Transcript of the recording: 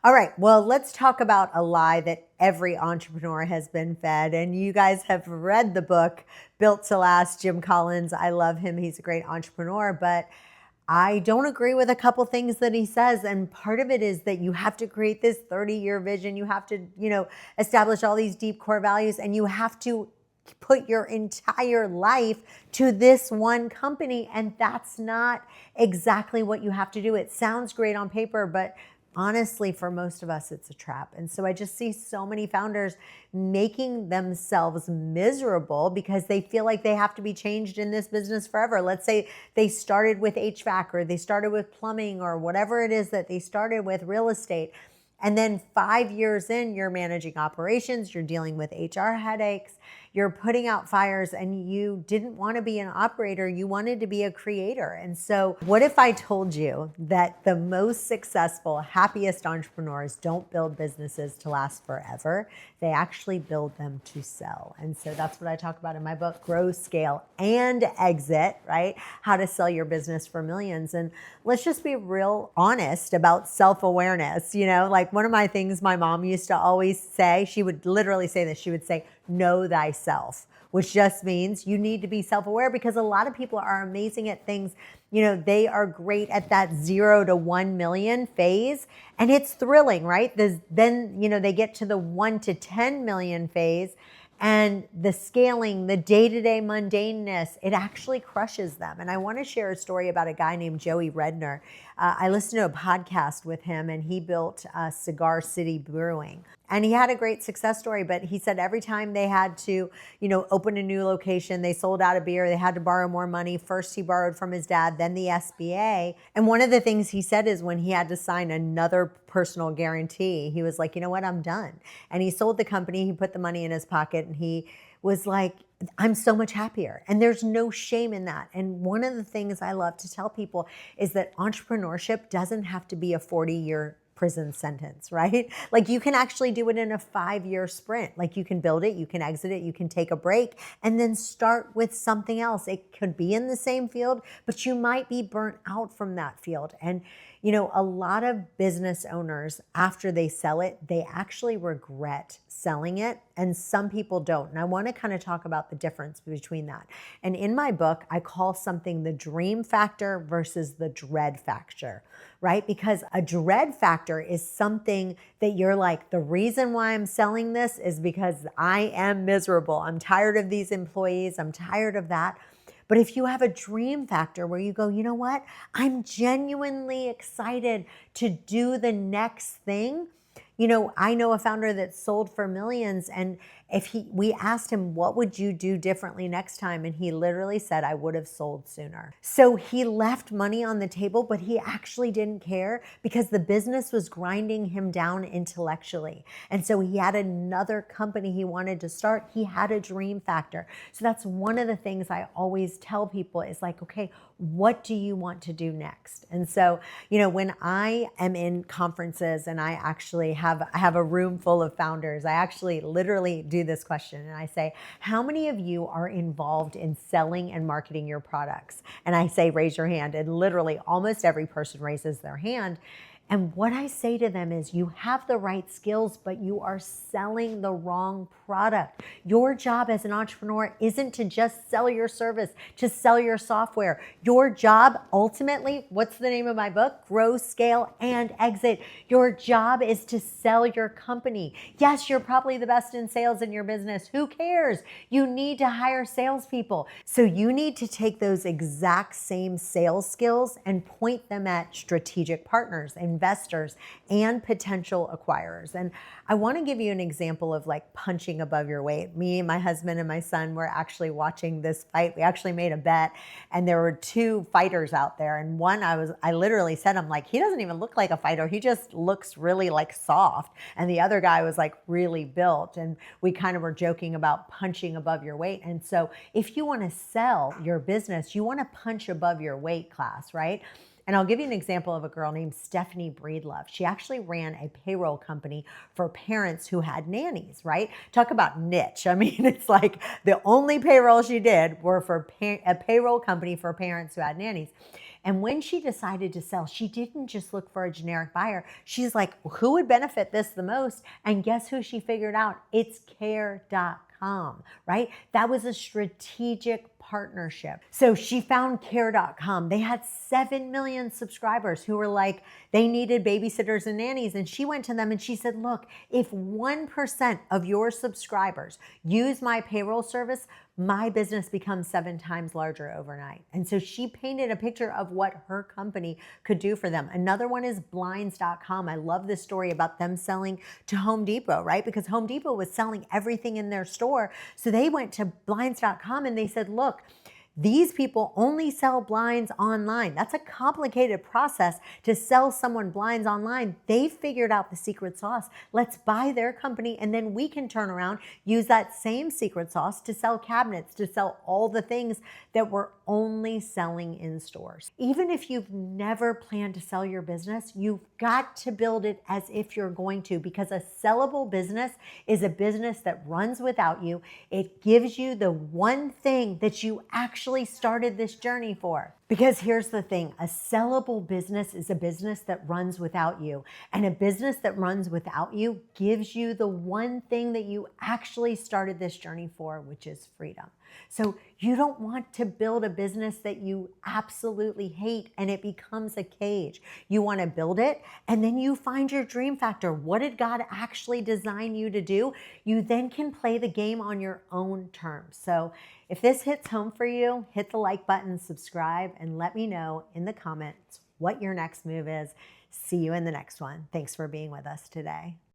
All right, well, let's talk about a lie that every entrepreneur has been fed. And you guys have read the book, Built to Last, Jim Collins. I love him. He's a great entrepreneur, but I don't agree with a couple things that he says. And part of it is that you have to create this 30-year vision. You have to, establish all these deep core values, and you have to put your entire life to this one company. And that's not exactly what you have to do. It sounds great on paper, but honestly, for most of us, it's a trap. And so I just see so many founders making themselves miserable because they feel like they have to be changed in this business forever. Let's say they started with HVAC, or they started with plumbing, or whatever it is that they started with, real estate. And then 5 years in, you're managing operations, you're dealing with HR headaches, you're putting out fires, and you didn't want to be an operator, you wanted to be a creator. And so what if I told you that the most successful, happiest entrepreneurs don't build businesses to last forever? They actually build them to sell. And so that's what I talk about in my book, Grow, Scale, and Exit, right? How to sell your business for millions. And let's just be real honest about self-awareness. Like one of my things my mom used to always say, she would literally say this, she would say, know thyself, which just means you need to be self-aware, because a lot of people are amazing at things. They are great at that 0 to 1 million phase, and it's thrilling, right? Then they get to the 1 to 10 million phase, and the scaling, the day-to-day mundaneness, it actually crushes them. And I want to share a story about a guy named Joey Redner. I listened to a podcast with him, and he built Cigar City Brewing. And he had a great success story, but he said every time they had to, open a new location, they sold out of beer, they had to borrow more money. First he borrowed from his dad, then the SBA. And one of the things he said is when he had to sign another personal guarantee, he was like, you know what, I'm done. And he sold the company, he put the money in his pocket, and he was like, I'm so much happier. And there's no shame in that. And one of the things I love to tell people is that entrepreneurship doesn't have to be a 40-year prison sentence, right? Like you can actually do it in a 5-year sprint. Like you can build it, you can exit it, you can take a break, and then start with something else. It could be in the same field, but you might be burnt out from that field. And a lot of business owners, after they sell it, they actually regret selling it, and some people don't. And I want to kind of talk about the difference between that. And in my book, I call something the dream factor versus the dread factor, right? Because a dread factor is something that you're like, the reason why I'm selling this is because I am miserable. I'm tired of these employees. I'm tired of that. But if you have a dream factor where you go, you know what? I'm genuinely excited to do the next thing. I know a founder that sold for millions, and we asked him, what would you do differently next time? And he literally said, I would have sold sooner. So he left money on the table, but he actually didn't care because the business was grinding him down intellectually. And so he had another company he wanted to start. He had a dream factor. So that's one of the things I always tell people is like, okay, what do you want to do next? And so, when I am in conferences and I actually have a room full of founders, I actually literally do this question and I say, how many of you are involved in selling and marketing your products? And I say, raise your hand. And literally almost every person raises their hand. And what I say to them is, you have the right skills, but you are selling the wrong product. Your job as an entrepreneur isn't to just sell your service, to sell your software. Your job, ultimately, what's the name of my book? Grow, Scale, and Exit. Your job is to sell your company. Yes, you're probably the best in sales in your business. Who cares? You need to hire salespeople. So you need to take those exact same sales skills and point them at strategic partners, investors, and potential acquirers. And I want to give you an example of like punching above your weight. Me, my husband, and my son were actually watching this fight. We actually made a bet, and there were two fighters out there. And one, I literally said, I'm like, he doesn't even look like a fighter. He just looks really like soft. And the other guy was like really built. And we kind of were joking about punching above your weight. And so if you want to sell your business, you want to punch above your weight class, right? And I'll give you an example of a girl named Stephanie Breedlove. She actually ran a payroll company for parents who had nannies, right? Talk about niche. I mean, it's like the only payroll she did were for a payroll company for parents who had nannies. And when she decided to sell, she didn't just look for a generic buyer. She's like, who would benefit this the most? And guess who she figured out? It's care.com, right? That was a strategic partnership. So she found care.com. They had 7 million subscribers who were like, they needed babysitters and nannies. And she went to them and she said, look, if 1% of your subscribers use my payroll service, my business becomes 7 times larger overnight. And so she painted a picture of what her company could do for them. Another one is blinds.com. I love this story about them selling to Home Depot, right? Because Home Depot was selling everything in their store. So they went to blinds.com and they said, look, these people only sell blinds online. That's a complicated process to sell someone blinds online. They figured out the secret sauce. Let's buy their company and then we can turn around, use that same secret sauce to sell cabinets, to sell all the things that we're only selling in stores. Even if you've never planned to sell your business, you've got to build it as if you're going to, because a sellable business is a business that runs without you. It gives you the one thing that you actually started this journey for. Because here's the thing, a sellable business is a business that runs without you. And a business that runs without you gives you the one thing that you actually started this journey for, which is freedom. So you don't want to build a business that you absolutely hate and it becomes a cage. You want to build it and then you find your dream factor. What did God actually design you to do? You then can play the game on your own terms. So if this hits home for you, hit the like button, subscribe, and let me know in the comments what your next move is. See you in the next one. Thanks for being with us today.